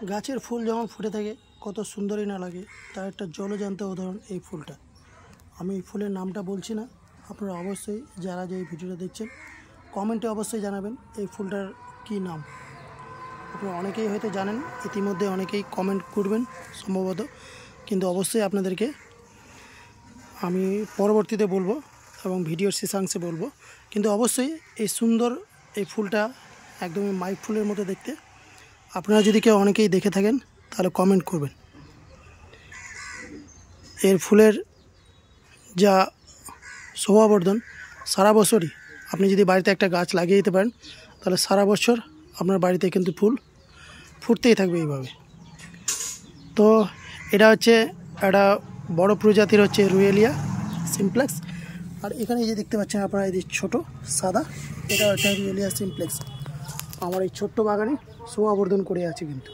গাছের ফুল যখন ফুটে থাকে কত সুন্দরই না লাগে, তার একটা জলজ্যান্ত উদাহরণ এই ফুলটা। আমি এই ফুলের নামটা বলছি না, আপনারা অবশ্যই যারা যে এই ভিডিওটা দেখছেন কমেন্টে অবশ্যই জানাবেন এই ফুলটার কি নাম। আপনারা অনেকেই হয়তো জানেন, ইতিমধ্যে অনেকেই কমেন্ট করবেন সম্ভবত, কিন্তু অবশ্যই আপনাদেরকে আমি পরবর্তীতে বলবো এবং ভিডিওর শেষাংশে বলবো। কিন্তু অবশ্যই এই সুন্দর এই ফুলটা একদমই মাইক ফুলের মতো দেখতে। আপনারা যদি কেউ অনেকেই দেখে থাকেন তাহলে কমেন্ট করবেন। এর ফুলের যা শোভাবর্ধন সারা বছরই, আপনি যদি বাড়িতে একটা গাছ লাগিয়ে দিতে পারেন তাহলে সারা বছর আপনার বাড়িতে কিন্তু ফুল ফুটতেই থাকবে এইভাবে। তো এটা হচ্ছে একটা বড় প্রজাতির হচ্ছে রুয়েলিয়া সিমপ্লেক্স। আর এখানে যে দেখতে পাচ্ছেন আপনারা এই ছোটো সাদা, এটা হচ্ছে রুয়েলিয়া সিমপ্লেক্স। আমার এই ছোট্ট বাগানে শোভাবর্ধন করে আছে কিন্তু।